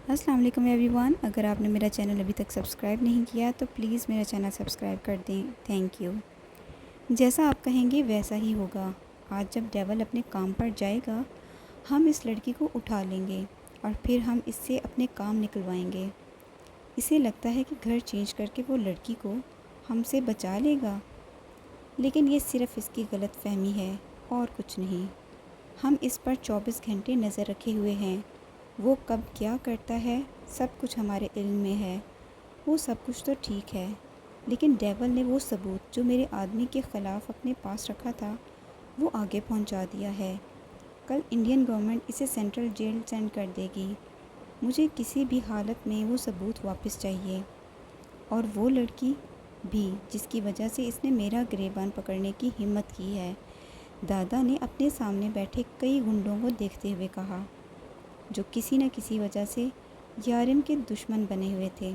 السلام علیکم every one. اگر آپ نے میرا چینل ابھی تک سبسکرائب نہیں کیا تو پلیز میرا چینل سبسکرائب کر دیں. Thank you. جیسا آپ کہیں گے ویسا ہی ہوگا. آج جب ڈیول اپنے کام پر جائے گا ہم اس لڑکی کو اٹھا لیں گے اور پھر ہم اس سے اپنے کام نکلوائیں گے. اسے لگتا ہے کہ گھر چینج کر کے وہ لڑکی کو ہم سے بچا لے گا، لیکن یہ صرف اس کی غلط فہمی ہے اور کچھ نہیں. ہم اس پر 24 گھنٹے نظر رکھے ہوئے ہیں. وہ کب کیا کرتا ہے سب کچھ ہمارے علم میں ہے. وہ سب کچھ تو ٹھیک ہے، لیکن ڈیول نے وہ ثبوت جو میرے آدمی کے خلاف اپنے پاس رکھا تھا وہ آگے پہنچا دیا ہے. کل انڈین گورنمنٹ اسے سینٹرل جیل سینڈ کر دے گی. مجھے کسی بھی حالت میں وہ ثبوت واپس چاہیے، اور وہ لڑکی بھی جس کی وجہ سے اس نے میرا گریبان پکڑنے کی ہمت کی ہے. دادا نے اپنے سامنے بیٹھے کئی گنڈوں کو دیکھتے ہوئے کہا جو کسی نہ کسی وجہ سے یارم کے دشمن بنے ہوئے تھے،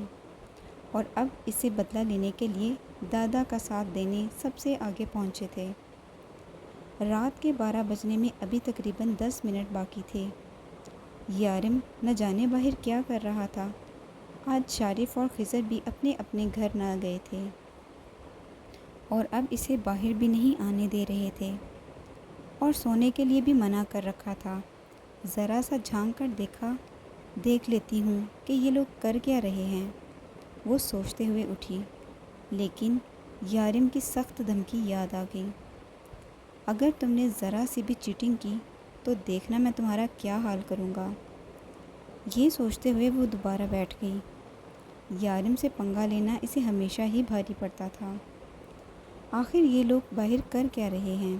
اور اب اسے بدلہ لینے کے لیے دادا کا ساتھ دینے سب سے آگے پہنچے تھے. رات کے 12 بجنے میں ابھی تقریباً 10 منٹ باقی تھے. یارم نہ جانے باہر کیا کر رہا تھا. آج شارف اور خضر بھی اپنے اپنے گھر نہ گئے تھے اور اب اسے باہر بھی نہیں آنے دے رہے تھے اور سونے کے لیے بھی منع کر رکھا تھا. ذرا سا جھانک کر دیکھ لیتی ہوں کہ یہ لوگ کر کیا رہے ہیں، وہ سوچتے ہوئے اٹھی. لیکن یارم کی سخت دھمکی یاد آ گئی. اگر تم نے ذرا سی بھی چیٹنگ کی تو دیکھنا میں تمہارا کیا حال کروں گا. یہ سوچتے ہوئے وہ دوبارہ بیٹھ گئی. یارم سے پنگا لینا اسے ہمیشہ ہی بھاری پڑتا تھا. آخر یہ لوگ باہر کر کیا رہے ہیں.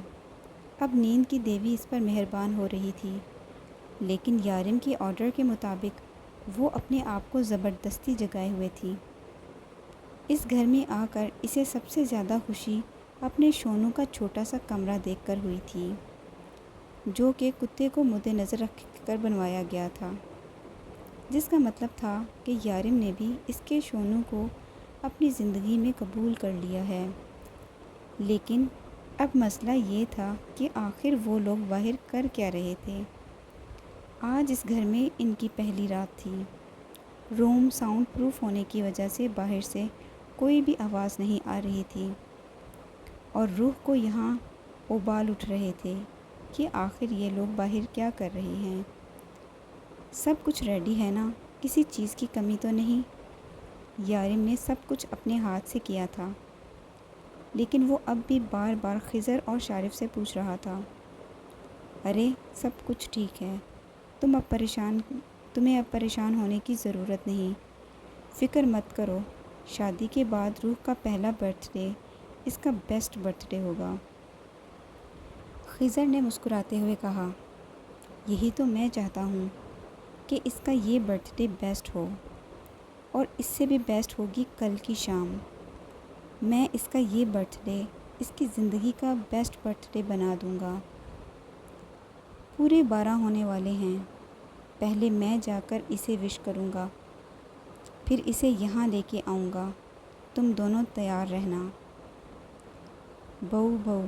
اب نیند کی دیوی اس پر مہربان ہو رہی تھی، لیکن یارم کے آرڈر کے مطابق وہ اپنے آپ کو زبردستی جگائے ہوئے تھی. اس گھر میں آ کر اسے سب سے زیادہ خوشی اپنے شونو کا چھوٹا سا کمرہ دیکھ کر ہوئی تھی، جو کہ کتے کو مد نظر رکھ کر بنوایا گیا تھا، جس کا مطلب تھا کہ یارم نے بھی اس کے شونو کو اپنی زندگی میں قبول کر لیا ہے. لیکن اب مسئلہ یہ تھا کہ آخر وہ لوگ باہر کر کیا رہے تھے. آج اس گھر میں ان کی پہلی رات تھی. روم ساؤنڈ پروف ہونے کی وجہ سے باہر سے کوئی بھی آواز نہیں آ رہی تھی، اور روح کو یہاں ابال اٹھ رہے تھے کہ آخر یہ لوگ باہر کیا کر رہے ہیں. سب کچھ ریڈی ہے نا؟ کسی چیز کی کمی تو نہیں؟ یارم نے سب کچھ اپنے ہاتھ سے کیا تھا، لیکن وہ اب بھی بار بار خضر اور شارف سے پوچھ رہا تھا. ارے سب کچھ ٹھیک ہے، تمہیں اب پریشان ہونے کی ضرورت نہیں. فکر مت کرو، شادی کے بعد روح کا پہلا برتھ ڈے اس کا بیسٹ برتھ ڈے ہوگا. خضر نے مسکراتے ہوئے کہا. یہی تو میں چاہتا ہوں کہ اس کا یہ برتھ ڈے بیسٹ ہو، اور اس سے بھی بیسٹ ہوگی کل کی شام. میں اس کا یہ برتھ ڈے اس کی زندگی کا بیسٹ برتھ ڈے بنا دوں گا. پورے 12 ہونے والے ہیں. پہلے میں جا کر اسے وش کروں گا، پھر اسے یہاں لے کے آؤں گا. تم دونوں تیار رہنا. بہو بہو،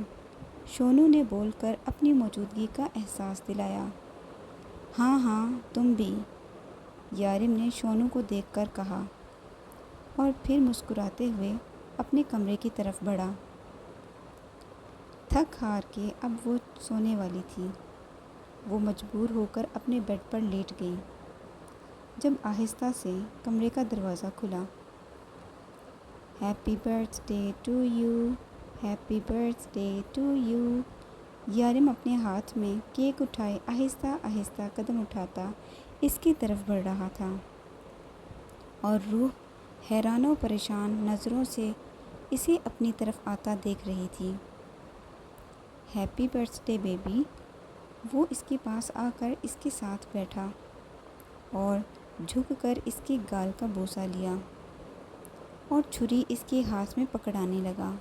شونو نے بول کر اپنی موجودگی کا احساس دلایا. ہاں ہاں تم بھی، یارم نے شونو کو دیکھ کر کہا، اور پھر مسکراتے ہوئے اپنے کمرے کی طرف بڑھا. تھک ہار کے اب وہ سونے والی تھی. وہ مجبور ہو کر اپنے بیڈ پر لیٹ گئی. جب آہستہ سے کمرے کا دروازہ کھلا. Happy birthday to you, happy birthday to you. Yaram اپنے ہاتھ میں کیک اٹھائے آہستہ آہستہ قدم اٹھاتا اس کی طرف بڑھ رہا تھا، اور روح حیران و پریشان نظروں سے اسے اپنی طرف آتا دیکھ رہی تھی. Happy birth day baby. وہ اس کے پاس آ کر اس کے ساتھ بیٹھا اور جھک کر اس کے گال کا بوسہ لیا اور چھری اس کے ہاتھ میں پکڑانے لگا،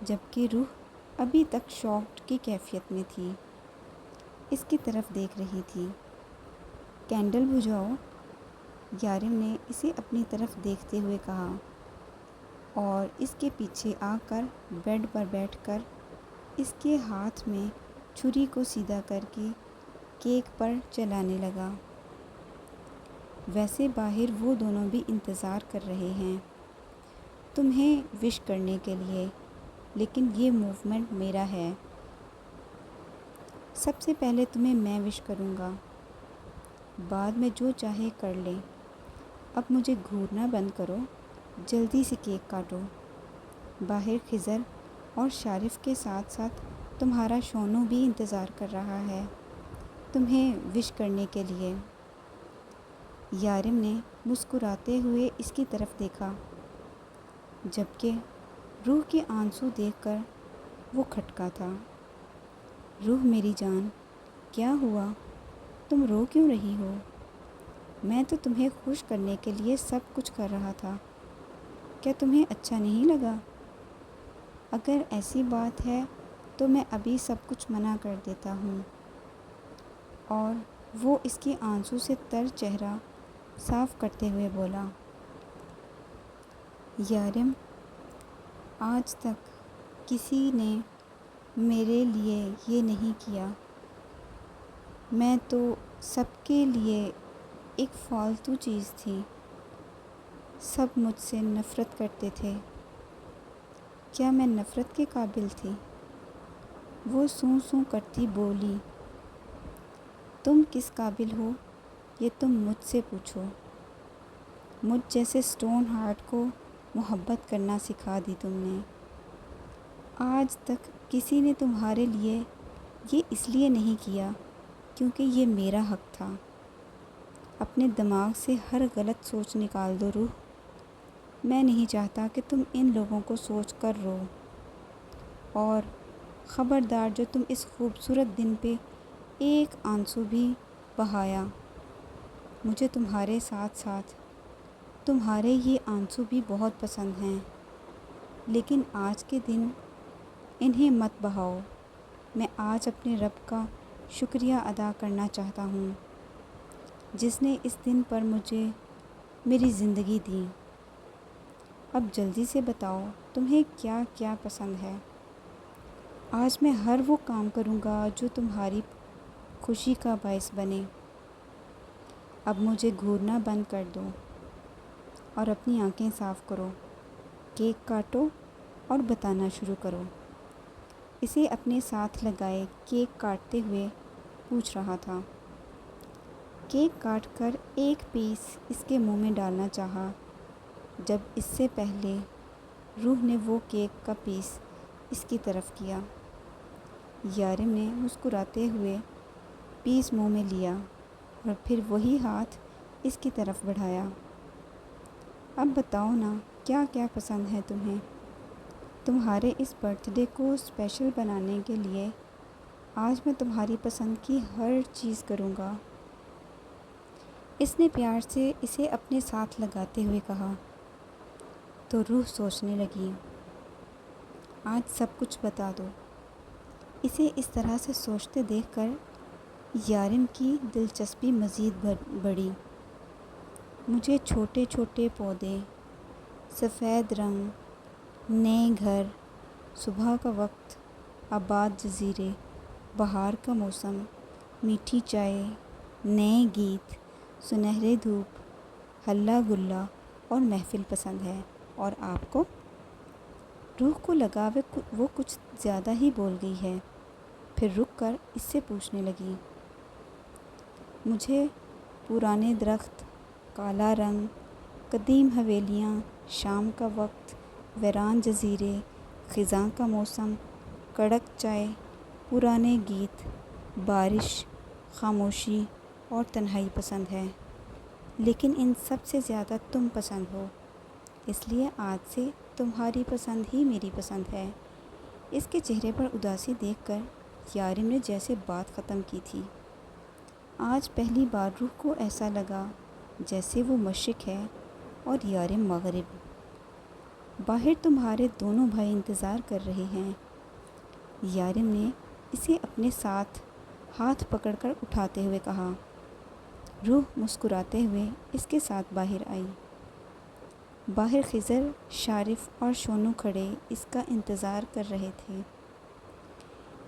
جبکہ روح ابھی تک شاکڈ کی کیفیت میں تھی. اس کی طرف دیکھ رہی تھی. کینڈل بجھاؤ، یارم نے اسے اپنی طرف دیکھتے ہوئے کہا، اور اس کے پیچھے آ کر بیڈ پر بیٹھ کر اس کے ہاتھ میں چھری کو سیدھا کر کے کیک پر چلانے لگا. ویسے باہر وہ دونوں بھی انتظار کر رہے ہیں تمہیں وش کرنے کے لیے، لیکن یہ موومنٹ میرا ہے۔ سب سے پہلے تمہیں میں وش کروں گا، بعد میں جو چاہے کر لیں۔ اب مجھے گھورنا بند کرو، جلدی سے کیک کاٹو۔ باہر خضر اور شارف کے ساتھ ساتھ تمہارا شونو بھی انتظار کر رہا ہے تمہیں وش کرنے کے لیے۔ یارم نے مسکراتے ہوئے اس کی طرف دیکھا، جبکہ روح کے آنسو دیکھ کر وہ کھٹکا تھا۔ روح میری جان، کیا ہوا؟ تم رو کیوں رہی ہو؟ میں تو تمہیں خوش کرنے کے لیے سب کچھ کر رہا تھا، کیا تمہیں اچھا نہیں لگا؟ اگر ایسی بات ہے تو میں ابھی سب کچھ منع کر دیتا ہوں۔ اور وہ اس کے آنسو سے تر چہرہ صاف کرتے ہوئے بولا، یارم، آج تک کسی نے میرے لیے یہ نہیں کیا۔ میں تو سب کے لیے ایک فالتو چیز تھی، سب مجھ سے نفرت کرتے تھے۔ کیا میں نفرت کے قابل تھی؟ وہ سوں سوں کرتی بولی، تم کس قابل ہو یہ تم مجھ سے پوچھو۔ مجھ جیسے سٹون ہارٹ کو محبت کرنا سکھا دی تم نے۔ آج تک کسی نے تمہارے لیے یہ اس لیے نہیں کیا کیونکہ یہ میرا حق تھا۔ اپنے دماغ سے ہر غلط سوچ نکال دو روح، میں نہیں چاہتا کہ تم ان لوگوں کو سوچ کر رو۔ اور خبردار جو تم اس خوبصورت دن پہ ایک آنسو بھی بہایا، مجھے تمہارے ساتھ ساتھ تمہارے یہ آنسو بھی بہت پسند ہیں، لیکن آج کے دن انہیں مت بہاؤ۔ میں آج اپنے رب کا شکریہ ادا کرنا چاہتا ہوں جس نے اس دن پر مجھے میری زندگی دی۔ اب جلدی سے بتاؤ تمہیں کیا کیا پسند ہے۔ آج میں ہر وہ کام کروں گا جو تمہاری خوشی کا باعث بنے۔ اب مجھے گھورنا بند کر دو اور اپنی آنکھیں صاف کرو، کیک کاٹو اور بتانا شروع کرو۔ اسے اپنے ساتھ لگائے کیک کاٹتے ہوئے پوچھ رہا تھا۔ کیک کاٹ کر ایک پیس اس کے منہ میں ڈالنا چاہا، جب اس سے پہلے روح نے وہ کیک کا پیس اس کی طرف کیا۔ یارم نے مسکراتے ہوئے پیس منہ میں لیا اور پھر وہی ہاتھ اس کی طرف بڑھایا۔ اب بتاؤ نا کیا کیا پسند ہے تمہیں؟ تمہارے اس برتھ ڈے کو اسپیشل بنانے کے لیے آج میں تمہاری پسند کی ہر چیز کروں گا۔ اس نے پیار سے اسے اپنے ساتھ لگاتے ہوئے کہا۔ تو روح سوچنے لگی، آج سب کچھ بتا دو۔ اسے اس طرح سے سوچتے دیکھ کر یارم کی دلچسپی مزید بڑھی۔ مجھے چھوٹے چھوٹے پودے، سفید رنگ، نئے گھر، صبح کا وقت، آباد جزیرے، بہار کا موسم، میٹھی چائے، نئے گیت، سنہرے دھوپ، ہلا گلا اور محفل پسند ہے۔ اور آپ کو؟ روح کو لگا وہ کچھ زیادہ ہی بول گئی ہے، پھر رک کر اس سے پوچھنے لگی، مجھے پرانے درخت، کالا رنگ، قدیم حویلیاں، شام کا وقت، ویران جزیرے، خزاں کا موسم، کڑک چائے، پرانے گیت، بارش، خاموشی اور تنہائی پسند ہے، لیکن ان سب سے زیادہ تم پسند ہو، اس لیے آج سے تمہاری پسند ہی میری پسند ہے۔ اس کے چہرے پر اداسی دیکھ کر یارم نے جیسے بات ختم کی تھی، آج پہلی بار روح کو ایسا لگا جیسے وہ مشرق ہے اور یارم مغرب۔ باہر تمہارے دونوں بھائی انتظار کر رہے ہیں۔ یارم نے اسے اپنے ساتھ ہاتھ پکڑ کر اٹھاتے ہوئے کہا۔ روح مسکراتے ہوئے اس کے ساتھ باہر آئی۔ باہر خضر، شارف اور شونو کھڑے اس کا انتظار کر رہے تھے۔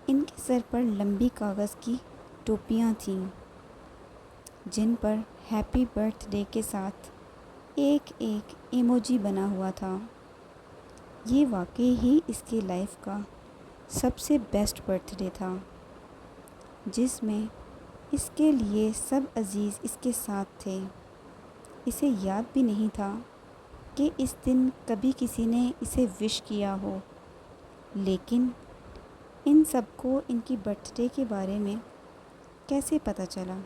ان کے سر پر لمبی کاغذ کی ٹوپیاں تھیں جن پر ہیپی برتھ ڈے کے ساتھ ایک ایک ایموجی بنا ہوا تھا۔ یہ واقعی ہی اس کی لائف کا سب سے بیسٹ برتھ ڈے تھا، جس میں اس کے لیے سب عزیز اس کے ساتھ تھے۔ اسے یاد بھی نہیں تھا کہ اس دن کبھی کسی نے اسے وش کیا ہو، لیکن ان سب کو ان کی برتھ ڈے کے بارے میں کیسے پتہ چلا؟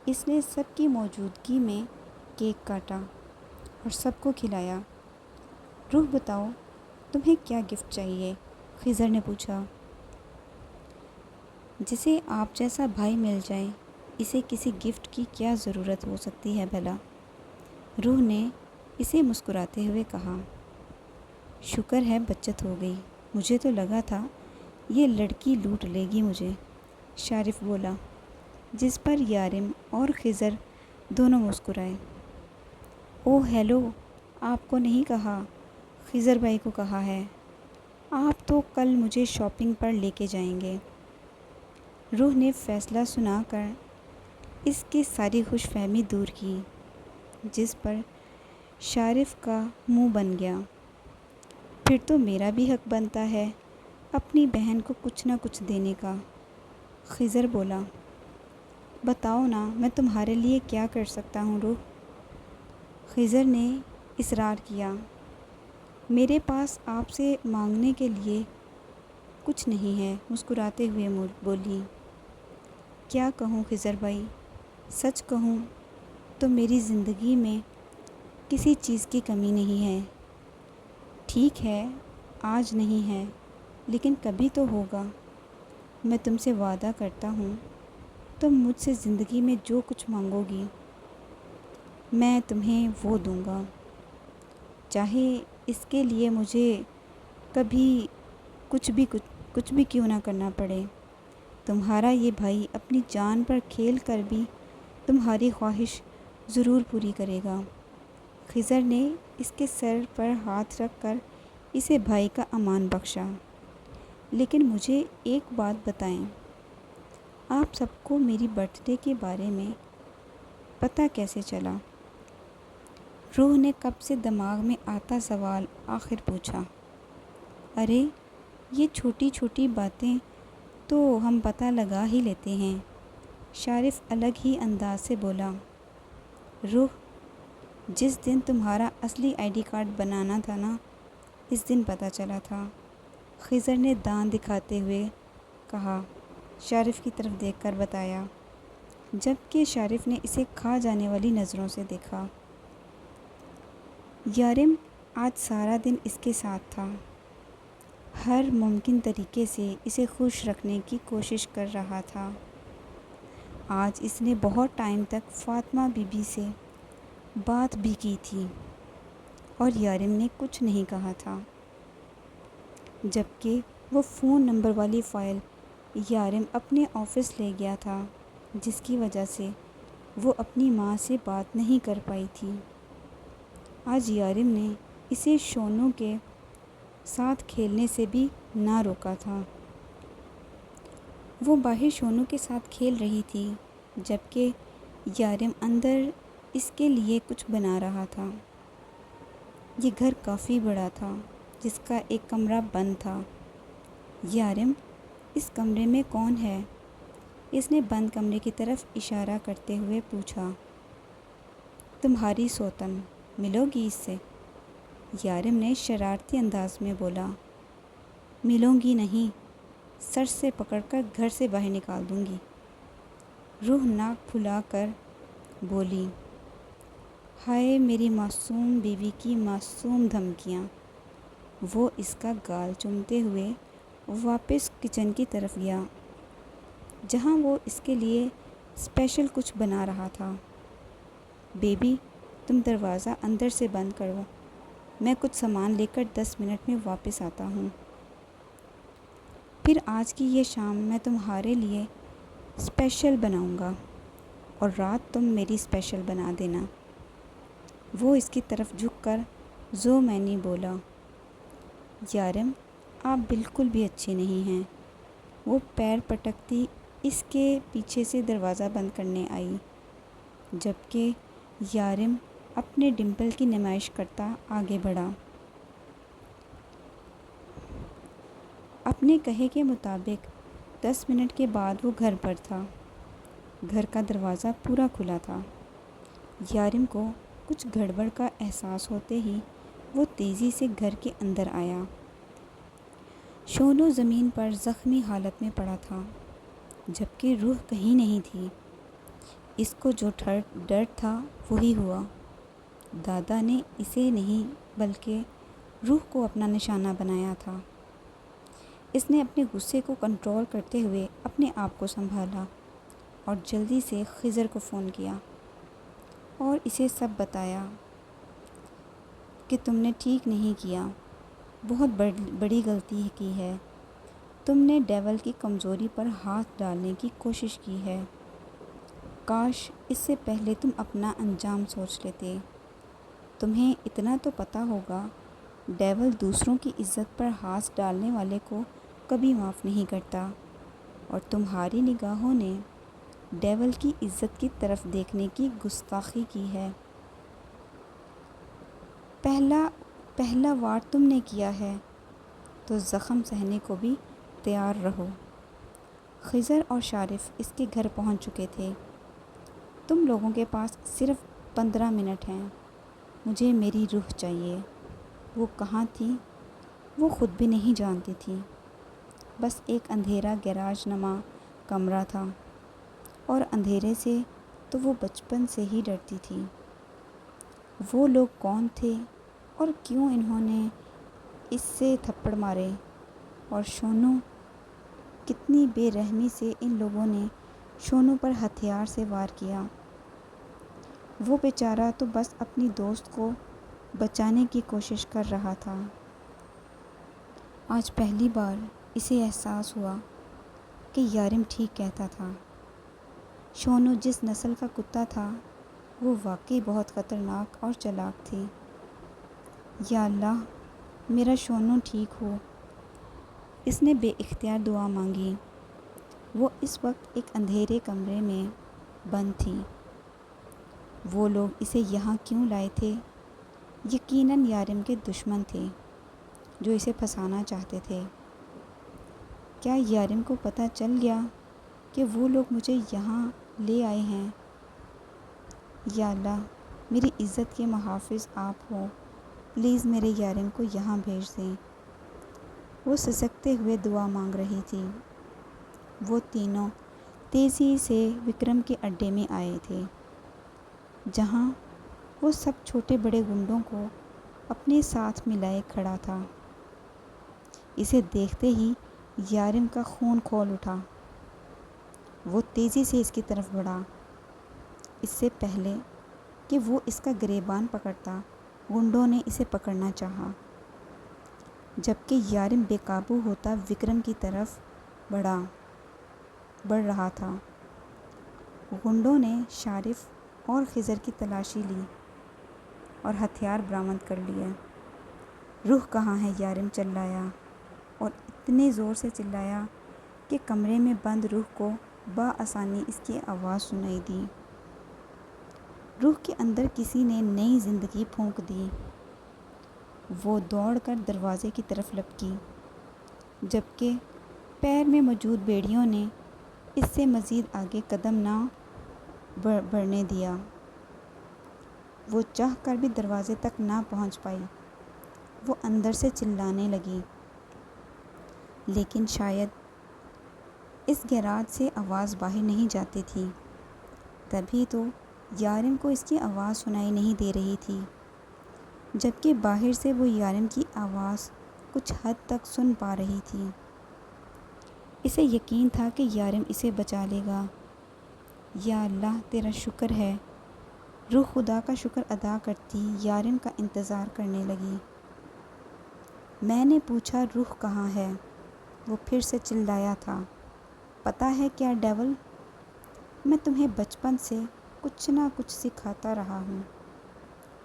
اس نے سب کی موجودگی میں کیک کاٹا اور سب کو کھلایا۔ روح بتاؤ، تمہیں کیا گفٹ چاہیے؟ خضر نے پوچھا۔ جسے آپ جیسا بھائی مل جائے، اسے کسی گفٹ کی کیا ضرورت ہو سکتی ہے بھلا؟ روح نے اسے مسکراتے ہوئے کہا۔ شکر ہے بچت ہو گئی، مجھے تو لگا تھا یہ لڑکی لوٹ لے گی مجھے، شارف بولا، جس پر یارم اور خضر دونوں مسکرائے۔ اوہ ہیلو، آپ کو نہیں کہا، خضر بھائی کو کہا ہے، آپ تو کل مجھے شاپنگ پر لے کے جائیں گے۔ روح نے فیصلہ سنا کر اس کی ساری خوش فہمی دور کی، جس پر شارف کا منہ بن گیا۔ پھر تو میرا بھی حق بنتا ہے اپنی بہن کو کچھ نہ کچھ دینے کا، خضر بولا۔ بتاؤ نا، میں تمہارے لیے کیا کر سکتا ہوں روح؟ خضر نے اصرار کیا۔ میرے پاس آپ سے مانگنے کے لیے کچھ نہیں ہے، مسکراتے ہوئے بولی۔ کیا کہوں خضر بھائی، سچ کہوں تو میری زندگی میں کسی چیز کی کمی نہیں ہے۔ ٹھیک ہے آج نہیں ہے، لیکن کبھی تو ہوگا۔ میں تم سے وعدہ کرتا ہوں، تم مجھ سے زندگی میں جو کچھ مانگو گی میں تمہیں وہ دوں گا، چاہے اس کے لیے مجھے کبھی کچھ بھی کیوں نہ کرنا پڑے۔ تمہارا یہ بھائی اپنی جان پر کھیل کر بھی تمہاری خواہش ضرور پوری کرے گا۔ خضر نے اس کے سر پر ہاتھ رکھ کر اسے بھائی کا امان بخشا۔ لیکن مجھے ایک بات بتائیں، آپ سب کو میری برتھ ڈے کے بارے میں پتہ کیسے چلا؟ روح نے کب سے دماغ میں آتا سوال آخر پوچھا۔ ارے یہ چھوٹی چھوٹی باتیں تو ہم پتہ لگا ہی لیتے ہیں، شارف الگ ہی انداز سے بولا۔ روح، جس دن تمہارا اصلی آئی ڈی کارڈ بنانا تھا نا، اس دن پتہ چلا تھا، خضر نے دانت دکھاتے ہوئے کہا، شارف کی طرف دیکھ کر بتایا، جبکہ شارف نے اسے کھا جانے والی نظروں سے دیکھا۔ یارم آج سارا دن اس کے ساتھ تھا، ہر ممکن طریقے سے اسے خوش رکھنے کی کوشش کر رہا تھا۔ آج اس نے بہت ٹائم تک فاطمہ بی بی سے بات بھی کی تھی اور یارم نے کچھ نہیں کہا تھا، جبکہ وہ فون نمبر والی فائل یارم اپنے آفس لے گیا تھا، جس کی وجہ سے وہ اپنی ماں سے بات نہیں کر پائی تھی۔ آج یارم نے اسے شونو کے ساتھ کھیلنے سے بھی نہ روکا تھا۔ وہ باہر شونو کے ساتھ کھیل رہی تھی، جبکہ یارم اندر اس کے لیے کچھ بنا رہا تھا۔ یہ گھر کافی بڑا تھا، جس کا ایک کمرہ بند تھا۔ یارم، اس کمرے میں کون ہے؟ اس نے بند کمرے کی طرف اشارہ کرتے ہوئے پوچھا۔ تمہاری سوتن، ملو گی اس سے؟ یارم نے شرارتی انداز میں بولا۔ ملوں گی نہیں، سر سے پکڑ کر گھر سے باہر نکال دوں گی، روح ناک پھلا کر بولی۔ ہائے میری معصوم بیوی کی معصوم دھمکیاں۔ وہ اس کا گال چومتے ہوئے واپس کچن کی طرف گیا، جہاں وہ اس کے لیے اسپیشل کچھ بنا رہا تھا۔ بیبی، تم دروازہ اندر سے بند کرو، میں کچھ سامان لے کر 10 منٹ میں واپس آتا ہوں۔ پھر آج کی یہ شام میں تمہارے لیے اسپیشل بناؤں گا اور رات تم میری اسپیشل بنا دینا۔ وہ اس کی طرف جھک کر زو معنی بولا۔ یارم، آپ بالکل بھی اچھی نہیں ہیں۔ وہ پیر پٹکتی اس کے پیچھے سے دروازہ بند کرنے آئی۔ جبکہ یارم اپنے ڈمپل کی نمائش کرتا آگے بڑھا۔ اپنے کہے کے مطابق 10 منٹ کے بعد وہ گھر پر تھا۔ گھر کا دروازہ پورا کھلا تھا۔ یارم کو کچھ گڑبڑ کا احساس ہوتے ہی وہ تیزی سے گھر کے اندر آیا۔ شونو زمین پر زخمی حالت میں پڑا تھا، جبکہ روح کہیں نہیں تھی۔ اس کو جو ڈر تھا وہی ہوا۔ دادا نے اسے نہیں بلکہ روح کو اپنا نشانہ بنایا تھا۔ اس نے اپنے غصے کو کنٹرول کرتے ہوئے اپنے آپ کو سنبھالا اور جلدی سے خضر کو فون کیا اور اسے سب بتایا کہ تم نے ٹھیک نہیں کیا، بہت بڑی غلطی کی ہے۔ تم نے ڈیول کی کمزوری پر ہاتھ ڈالنے کی کوشش کی ہے۔ کاش اس سے پہلے تم اپنا انجام سوچ لیتے۔ تمہیں اتنا تو پتہ ہوگا، ڈیول دوسروں کی عزت پر ہاتھ ڈالنے والے کو کبھی معاف نہیں کرتا، اور تمہاری نگاہوں نے ڈیول کی عزت کی طرف دیکھنے کی گستاخی کی ہے۔ پہلا وار تم نے کیا ہے، تو زخم سہنے کو بھی تیار رہو۔ خضر اور شارف اس کے گھر پہنچ چکے تھے۔ تم لوگوں کے پاس صرف 15 منٹ ہیں، مجھے میری روح چاہیے۔ وہ کہاں تھی وہ خود بھی نہیں جانتی تھی۔ بس ایک اندھیرا گیراج نما کمرہ تھا، اور اندھیرے سے تو وہ بچپن سے ہی ڈرتی تھی۔ وہ لوگ کون تھے اور کیوں انہوں نے اس سے تھپڑ مارے، اور شونو، کتنی بے رحمی سے ان لوگوں نے شونو پر ہتھیار سے وار کیا۔ وہ بیچارہ تو بس اپنی دوست کو بچانے کی کوشش کر رہا تھا۔ آج پہلی بار اسے احساس ہوا کہ یارم ٹھیک کہتا تھا۔ شونو جس نسل کا کتا تھا وہ واقعی بہت خطرناک اور چالاک تھی۔ یا اللہ، میرا شونو ٹھیک ہو۔ اس نے بے اختیار دعا مانگی۔ وہ اس وقت ایک اندھیرے کمرے میں بند تھی۔ وہ لوگ اسے یہاں کیوں لائے تھے؟ یقیناً یارم کے دشمن تھے جو اسے پھنسانا چاہتے تھے۔ کیا یارم کو پتہ چل گیا کہ وہ لوگ مجھے یہاں لے آئے ہیں؟ یا اللہ، میری عزت کے محافظ آپ ہو، پلیز میرے یارم کو یہاں بھیج دیں۔ وہ سسکتے ہوئے دعا مانگ رہی تھی۔ وہ تینوں تیزی سے وکرم کے اڈے میں آئے تھے، جہاں وہ سب چھوٹے بڑے گنڈوں کو اپنے ساتھ ملائے کھڑا تھا۔ اسے دیکھتے ہی یارم کا خون کھول اٹھا۔ وہ تیزی سے اس کی طرف بڑھا۔ اس سے پہلے کہ وہ اس کا گریبان پکڑتا، گنڈوں نے اسے پکڑنا چاہا۔ جبکہ یارم بے قابو ہوتا وکرم کی طرف بڑھ رہا تھا۔ گنڈوں نے شارف اور خضر کی تلاشی لی اور ہتھیار برآمد کر لیے۔ روح کہاں ہے؟ یارم چلایا، اور اتنے زور سے چلایا کہ کمرے میں بند روح کو بآسانی اس کی آواز سنائی دی۔ روح کے اندر کسی نے نئی زندگی پھونک دی۔ وہ دوڑ کر دروازے کی طرف لپکی، جبکہ پیر میں موجود بیڑیوں نے اس سے مزید آگے قدم نہ بڑھنے دیا۔ وہ چاہ کر بھی دروازے تک نہ پہنچ پائی۔ وہ اندر سے چلانے لگی، لیکن شاید اس گیراج سے آواز باہر نہیں جاتی تھی، تبھی تو یارم کو اس کی آواز سنائی نہیں دے رہی تھی، جبکہ باہر سے وہ یارم کی آواز کچھ حد تک سن پا رہی تھی۔ اسے یقین تھا کہ یارم اسے بچا لے گا۔ یا اللہ، تیرا شکر ہے۔ روح خدا کا شکر ادا کرتی یارم کا انتظار کرنے لگی۔ میں نے پوچھا روح کہاں ہے؟ وہ پھر سے چلایا تھا۔ پتہ ہے کیا ڈیول، میں تمہیں بچپن سے کچھ نہ کچھ سکھاتا رہا ہوں،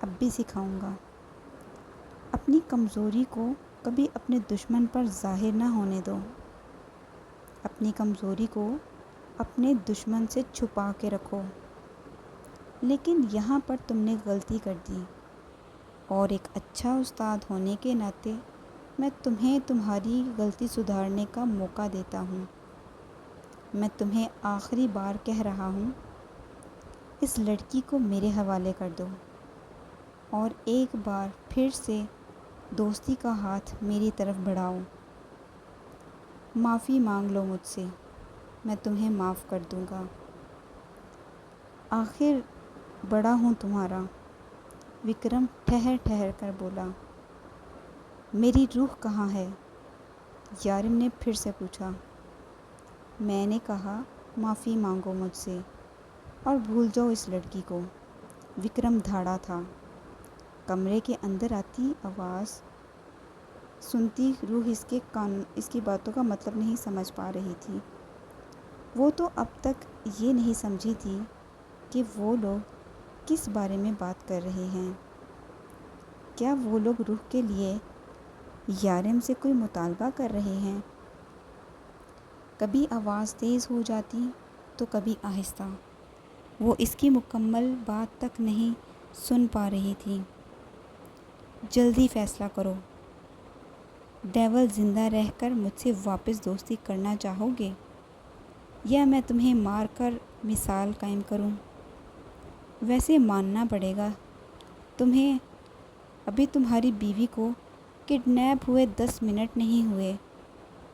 اب بھی سکھاؤں گا۔ اپنی کمزوری کو کبھی اپنے دشمن پر ظاہر نہ ہونے دو۔ اپنی کمزوری کو اپنے دشمن سے چھپا کے رکھو، لیکن یہاں پر تم نے غلطی کر دی، اور ایک اچھا استاد ہونے کے ناطے میں تمہیں تمہاری غلطی سدھارنے کا موقع دیتا ہوں۔ میں تمہیں آخری بار کہہ رہا ہوں، اس لڑکی کو میرے حوالے کر دو، اور ایک بار پھر سے دوستی کا ہاتھ میری طرف بڑھاؤ۔ معافی مانگ لو مجھ سے، میں تمہیں معاف کر دوں گا۔ آخر بڑا ہوں تمہارا، وکرم ٹھہر ٹھہر کر بولا۔ میری روح کہاں ہے؟ یارم نے پھر سے پوچھا۔ میں نے کہا معافی مانگو مجھ سے اور بھول جاؤ اس لڑکی کو، وکرم دھاڑا تھا۔ کمرے کے اندر آتی آواز سنتی روح اس کی باتوں کا مطلب نہیں سمجھ پا رہی تھی۔ وہ تو اب تک یہ نہیں سمجھی تھی کہ وہ لوگ کس بارے میں بات کر رہے ہیں۔ کیا وہ لوگ روح کے لیے یارم سے کوئی مطالبہ کر رہے ہیں؟ کبھی آواز تیز ہو جاتی تو کبھی آہستہ، وہ اس کی مکمل بات تک نہیں سن پا رہی تھی۔ جلدی فیصلہ کرو، ڈیول زندہ رہ کر مجھ سے واپس دوستی کرنا چاہو گے، یا میں تمہیں مار کر مثال قائم کروں؟ ویسے ماننا پڑے گا تمہیں، ابھی تمہاری بیوی کو کڈنیپ ہوئے 10 منٹ نہیں ہوئے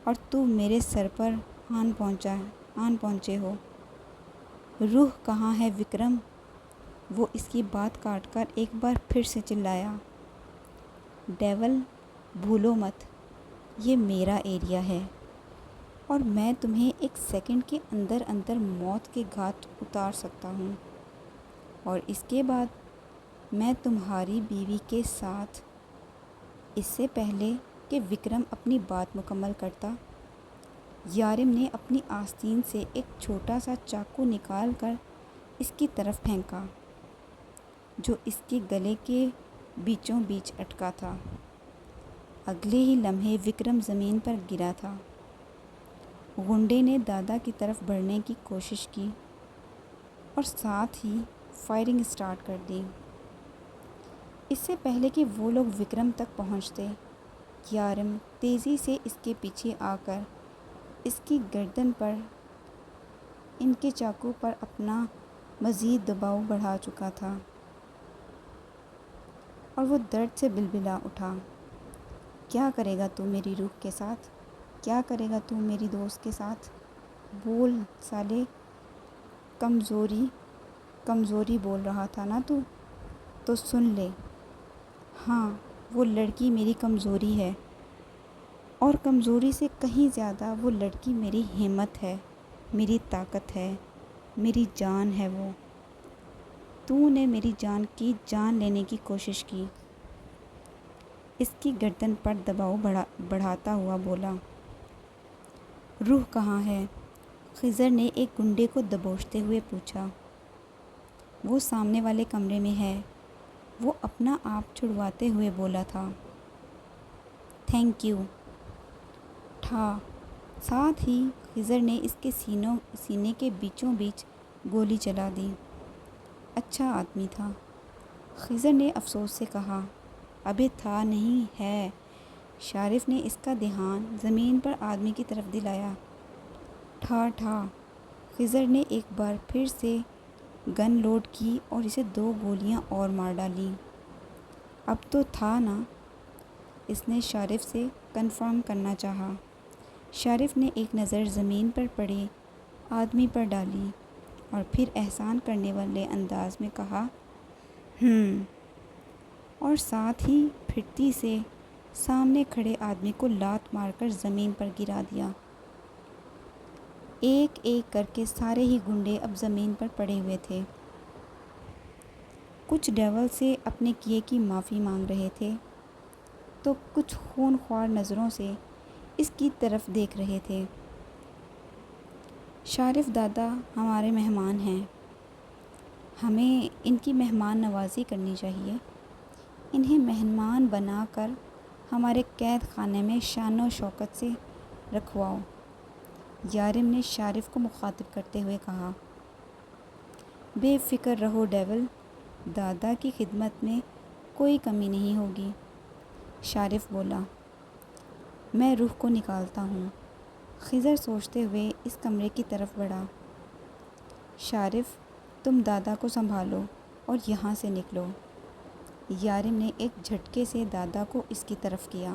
اور تم میرے سر پر آن پہنچے ہو۔ روح کہاں ہے وکرم؟ وہ اس کی بات کاٹ کر ایک بار پھر سے چلایا۔ ڈیول بھولو مت، یہ میرا ایریا ہے، اور میں تمہیں ایک سیکنڈ کے اندر اندر موت کے گھاٹ اتار سکتا ہوں، اور اس کے بعد میں تمہاری بیوی کے ساتھ۔ اس سے پہلے کہ وکرم اپنی بات مکمل کرتا، یارم نے اپنی آستین سے ایک چھوٹا سا چاقو نکال کر اس کی طرف پھینکا، جو اس کے گلے کے بیچوں بیچ اٹکا تھا۔ اگلے ہی لمحے وکرم زمین پر گرا تھا۔ غنڈے نے دادا کی طرف بڑھنے کی کوشش کی اور ساتھ ہی فائرنگ سٹارٹ کر دی۔ اس سے پہلے کہ وہ لوگ وکرم تک پہنچتے، یارم تیزی سے اس کے پیچھے آ کر اس کی گردن پر ان کے چاقو پر اپنا مزید دباؤ بڑھا چکا تھا، اور وہ درد سے بلبلا اٹھا۔ کیا کرے گا تو میری روح کے ساتھ؟ کیا کرے گا تو میری دوست کے ساتھ؟ بول سالے، کمزوری بول رہا تھا نا تو سن لے۔ ہاں، وہ لڑکی میری کمزوری ہے، اور کمزوری سے کہیں زیادہ وہ لڑکی میری ہمت ہے، میری طاقت ہے، میری جان ہے۔ وہ تو نے میری جان لینے کی کوشش کی، اس کی گردن پر دباؤ بڑھاتا ہوا بولا۔ روح کہاں ہے؟ خضر نے ایک گنڈے کو دبوچتے ہوئے پوچھا۔ وہ سامنے والے کمرے میں ہے، وہ اپنا آپ چھڑواتے ہوئے بولا تھا۔ Thank you. ساتھ ہی خضر نے اس کے سینے کے بیچوں بیچ گولی چلا دی۔ اچھا آدمی تھا، خضر نے افسوس سے کہا۔ ابھی تھا نہیں ہے، شارف نے اس کا دھیان زمین پر آدمی کی طرف دلایا۔ خضر نے ایک بار پھر سے گن لوڈ کی اور اسے 2 گولیاں اور مار ڈالیں۔ اب تو تھا نا؟ اس نے شارف سے کنفرم کرنا چاہا۔ شارف نے ایک نظر زمین پر پڑے آدمی پر ڈالی اور پھر احسان کرنے والے انداز میں کہا، اور ساتھ ہی پھرتی سے سامنے کھڑے آدمی کو لات مار کر زمین پر گرا دیا۔ ایک ایک کر کے سارے ہی گنڈے اب زمین پر پڑے ہوئے تھے۔ کچھ ڈیول سے اپنے کیے کی معافی مانگ رہے تھے، تو کچھ خون خوار نظروں سے اس کی طرف دیکھ رہے تھے۔ شارف دادا ہمارے مہمان ہیں، ہمیں ان کی مہمان نوازی کرنی چاہیے۔ انہیں مہمان بنا کر ہمارے قید خانے میں شان و شوکت سے رکھواؤ، یارم نے شارف کو مخاطب کرتے ہوئے کہا۔ بے فکر رہو ڈیول، دادا کی خدمت میں کوئی کمی نہیں ہوگی۔ شارف بولا۔ میں روح کو نکالتا ہوں۔ خضر سوچتے ہوئے اس کمرے کی طرف بڑھا۔ شارف، تم دادا کو سنبھالو اور یہاں سے نکلو۔ یارم نے ایک جھٹکے سے دادا کو اس کی طرف کیا،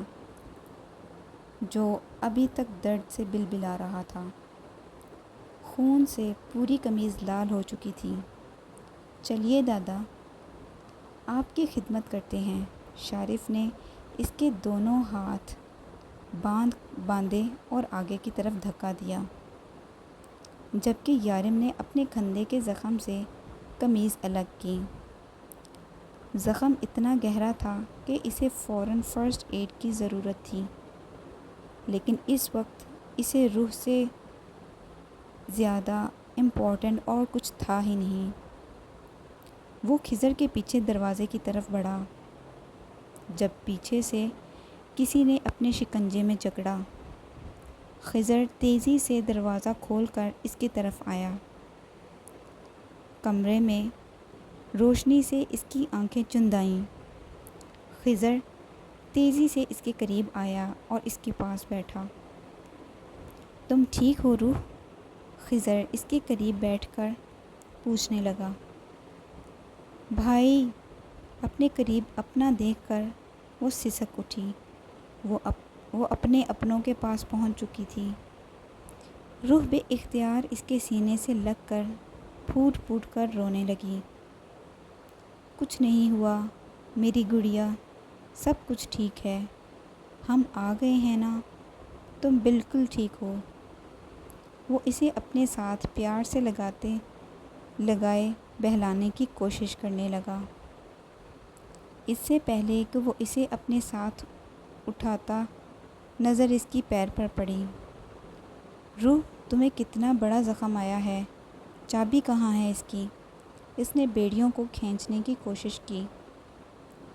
جو ابھی تک درد سے بلبلا رہا تھا۔ خون سے پوری قمیض لال ہو چکی تھی۔ چلیے دادا، آپ کی خدمت کرتے ہیں۔ شارف نے اس کے دونوں ہاتھ باندھے اور آگے کی طرف دھکا دیا، جبکہ یارم نے اپنے کندھے کے زخم سے قمیض الگ کی۔ زخم اتنا گہرا تھا کہ اسے فوراً فرسٹ ایڈ کی ضرورت تھی، لیکن اس وقت اسے روح سے زیادہ امپورٹنٹ اور کچھ تھا ہی نہیں۔ وہ خضر کے پیچھے دروازے کی طرف بڑھا، جب پیچھے سے کسی نے اپنے شکنجے میں جکڑا۔ خضر تیزی سے دروازہ کھول کر اس کی طرف آیا۔ کمرے میں روشنی سے اس کی آنکھیں چند آئیں۔ خضر تیزی سے اس کے قریب آیا اور اس کے پاس بیٹھا۔ تم ٹھیک ہو روح؟ خضر اس کے قریب بیٹھ کر پوچھنے لگا۔ بھائی، اپنے قریب اپنا دیکھ کر وہ سسک اٹھی۔ وہ اپنے اپنوں کے پاس پہنچ چکی تھی۔ روح بے اختیار اس کے سینے سے لگ کر پھوٹ پھوٹ کر رونے لگی۔ کچھ نہیں ہوا میری گڑیا، سب کچھ ٹھیک ہے۔ ہم آ گئے ہیں نا، تم بالکل ٹھیک ہو۔ وہ اسے اپنے ساتھ پیار سے لگائے بہلانے کی کوشش کرنے لگا۔ اس سے پہلے کہ وہ اسے اپنے ساتھ اٹھاتا، نظر اس کی پیر پر پڑی۔ روح، تمہیں کتنا بڑا زخم آیا ہے، چابی کہاں ہے اس کی؟ اس نے بیڑیوں کو کھینچنے کی کوشش کی۔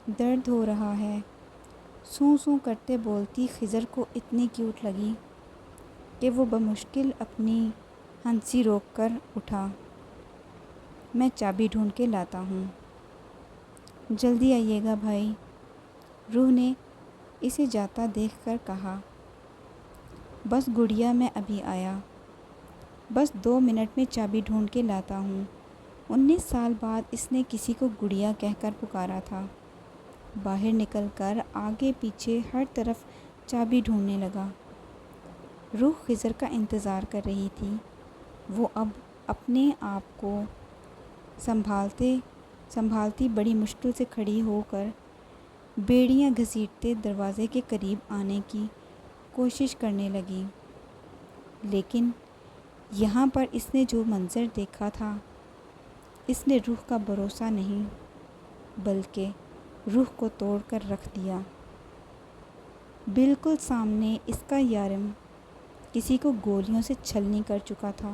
درد ہو رہا ہے، سوں سوں کرتے بولتی خضر کو اتنی کیوٹ لگی کہ وہ بمشکل اپنی ہنسی روک کر اٹھا۔ میں چابی ڈھونڈ کے لاتا ہوں۔ جلدی آئیے گا بھائی، روح نے اسے جاتا دیکھ کر کہا۔ بس گڑیا، میں ابھی آیا، بس 2 منٹ میں چابی ڈھونڈ کے لاتا ہوں۔ 19 سال بعد اس نے کسی کو گڑیا کہہ کر پکارا تھا۔ باہر نکل کر آگے پیچھے ہر طرف چابی ڈھونڈنے لگا۔ روح خضر کا انتظار کر رہی تھی۔ وہ اب اپنے آپ کو سنبھالتی بڑی مشکل سے کھڑی ہو کر بیڑیاں گھسیٹتے دروازے کے قریب آنے کی کوشش کرنے لگی، لیکن یہاں پر اس نے جو منظر دیکھا تھا، اس نے روح کا بھروسہ نہیں بلکہ روح کو توڑ کر رکھ دیا۔ بالکل سامنے اس کا یارم کسی کو گولیوں سے چھلنی کر چکا تھا۔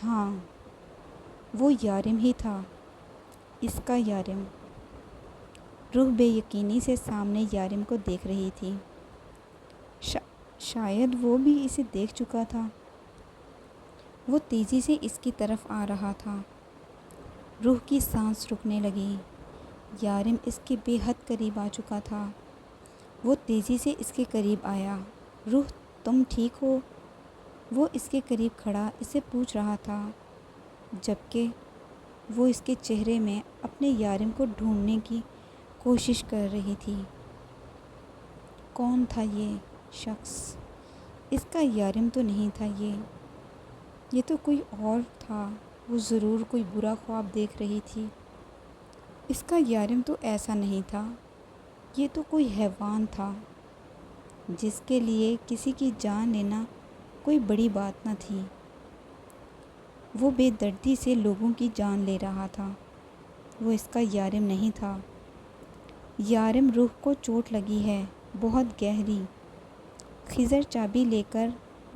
ہاں، وہ یارم ہی تھا، اس کا یارم۔ روح بے یقینی سے سامنے یارم کو دیکھ رہی تھی۔ شاید وہ بھی اسے دیکھ چکا تھا۔ وہ تیزی سے اس کی طرف آ رہا تھا۔ روح کی سانس رکنے لگی۔ یارم اس کے بے حد قریب آ چکا تھا۔ وہ تیزی سے اس کے قریب آیا۔ روح، تم ٹھیک ہو؟ وہ اس کے قریب کھڑا اسے پوچھ رہا تھا، جبکہ وہ اس کے چہرے میں اپنے یارم کو ڈھونڈنے کی کوشش کر رہی تھی۔ کون تھا یہ شخص؟ اس کا یارم تو نہیں تھا یہ تو کوئی اور تھا۔ وہ ضرور کوئی برا خواب دیکھ رہی تھی۔ اس کا یارم تو ایسا نہیں تھا، یہ تو کوئی حیوان تھا جس کے لیے کسی کی جان لینا کوئی بڑی بات نہ تھی۔ وہ بے دردی سے لوگوں کی جان لے رہا تھا۔ وہ اس کا یارم نہیں تھا۔ یارم، روح کو چوٹ لگی ہے، بہت گہری۔ خضر چابی لے کر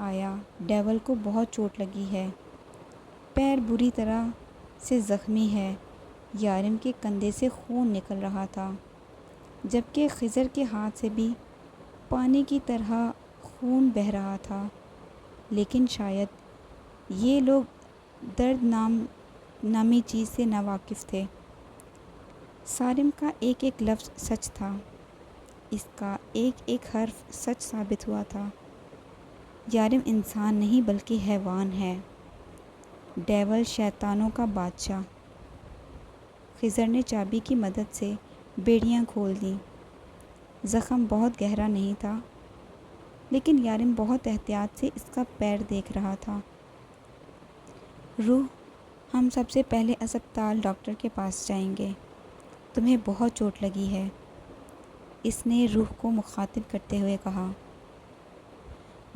آیا۔ ڈیول کو بہت چوٹ لگی ہے، پیر بری طرح سے زخمی ہے۔ یارم کے کندھے سے خون نکل رہا تھا، جبکہ خضر کے ہاتھ سے بھی پانی کی طرح خون بہہ رہا تھا، لیکن شاید یہ لوگ درد نامی چیز سے ناواقف تھے۔ سارم کا ایک ایک لفظ سچ تھا، اس کا ایک ایک حرف سچ ثابت ہوا تھا۔ یارم انسان نہیں بلکہ حیوان ہے، ڈیول شیطانوں کا بادشاہ۔ خضر نے چابی کی مدد سے بیڑیاں کھول دیں۔ زخم بہت گہرا نہیں تھا، لیکن یارم بہت احتیاط سے اس کا پیر دیکھ رہا تھا۔ روح، ہم سب سے پہلے اسپتال ڈاکٹر کے پاس جائیں گے، تمہیں بہت چوٹ لگی ہے، اس نے روح کو مخاطب کرتے ہوئے کہا۔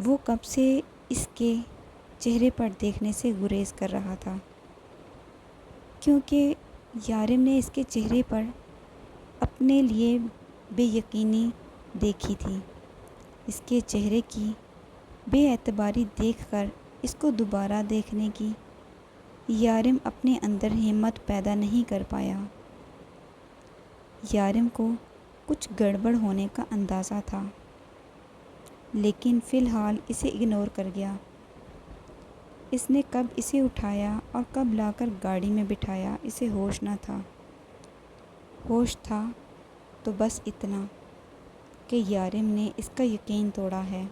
وہ کب سے اس کے چہرے پر دیکھنے سے گریز کر رہا تھا، کیونکہ یارم نے اس کے چہرے پر اپنے لیے بے یقینی دیکھی تھی۔ اس کے چہرے کی بے اعتباری دیکھ کر اس کو دوبارہ دیکھنے کی یارم اپنے اندر ہمت پیدا نہیں کر پایا۔ یارم کو کچھ گڑبڑ ہونے کا اندازہ تھا، لیکن فی الحال اسے اگنور کر گیا۔ اس نے کب اسے اٹھایا اور کب لا کر گاڑی میں بٹھایا اسے ہوش نہ تھا۔ ہوش تھا تو بس اتنا کہ یارم نے اس کا یقین توڑا ہے۔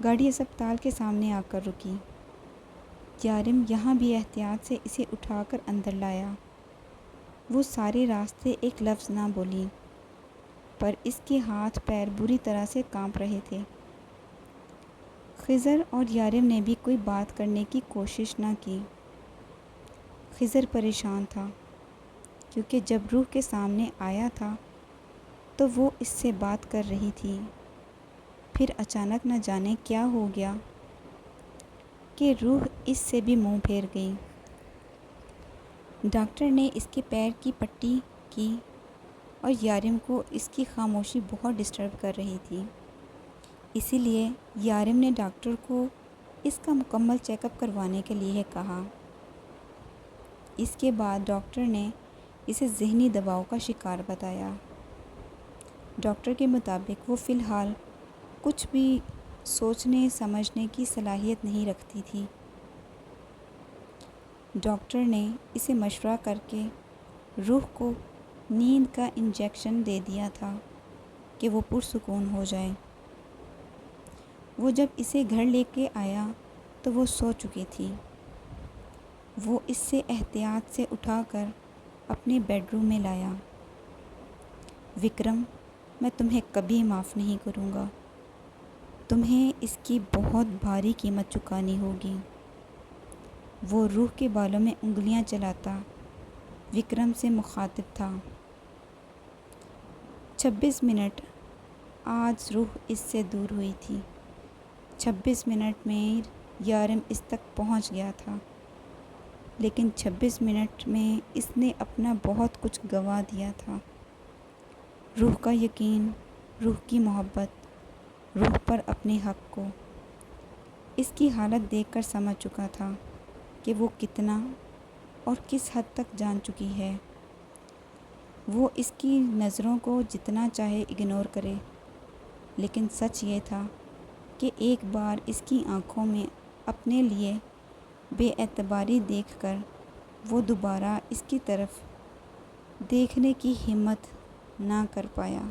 گاڑی اسپتال کے سامنے آ کر رکی۔ یارم یہاں بھی احتیاط سے اسے اٹھا کر اندر لایا۔ وہ سارے راستے ایک لفظ نہ بولی، پر اس کے ہاتھ پیر بری طرح سے کانپ رہے تھے۔ خضر اور یارم نے بھی کوئی بات کرنے کی کوشش نہ کی۔ خضر پریشان تھا، کیونکہ جب روح کے سامنے آیا تھا تو وہ اس سے بات کر رہی تھی، پھر اچانک نہ جانے کیا ہو گیا کہ روح اس سے بھی منہ پھیر گئی۔ ڈاکٹر نے اس کے پیر کی پٹی کی اور یارم کو اس کی خاموشی بہت ڈسٹرب کر رہی تھی، اسی لیے یارم نے ڈاکٹر کو اس کا مکمل چیک اپ کروانے کے لیے کہا۔ اس کے بعد ڈاکٹر نے اسے ذہنی دباؤ کا شکار بتایا۔ ڈاکٹر کے مطابق وہ فی الحال کچھ بھی سوچنے سمجھنے کی صلاحیت نہیں رکھتی تھی۔ ڈاکٹر نے اسے مشورہ کر کے روح کو نیند کا انجیکشن دے دیا تھا کہ وہ پرسکون ہو جائے۔ وہ جب اسے گھر لے کے آیا تو وہ سو چکی تھی۔ وہ اس سے احتیاط سے اٹھا کر اپنے بیڈ روم میں لایا۔ وکرم، میں تمہیں کبھی معاف نہیں کروں گا، تمہیں اس کی بہت بھاری قیمت چکانی ہوگی۔ وہ روح کے بالوں میں انگلیاں چلاتا وکرم سے مخاطب تھا۔ 26 منٹ آج روح اس سے دور ہوئی تھی۔ 26 منٹ میں یارم اس تک پہنچ گیا تھا، لیکن 26 منٹ میں اس نے اپنا بہت کچھ گنوا دیا تھا۔ روح کا یقین، روح کی محبت، روح پر اپنے حق کو۔ اس کی حالت دیکھ کر سمجھ چکا تھا کہ وہ کتنا اور کس حد تک جان چکی ہے۔ وہ اس کی نظروں کو جتنا چاہے اگنور کرے، لیکن سچ یہ تھا کہ ایک بار اس کی آنکھوں میں اپنے لیے بے اعتباری دیکھ کر وہ دوبارہ اس کی طرف دیکھنے کی ہمت نہ کر پایا۔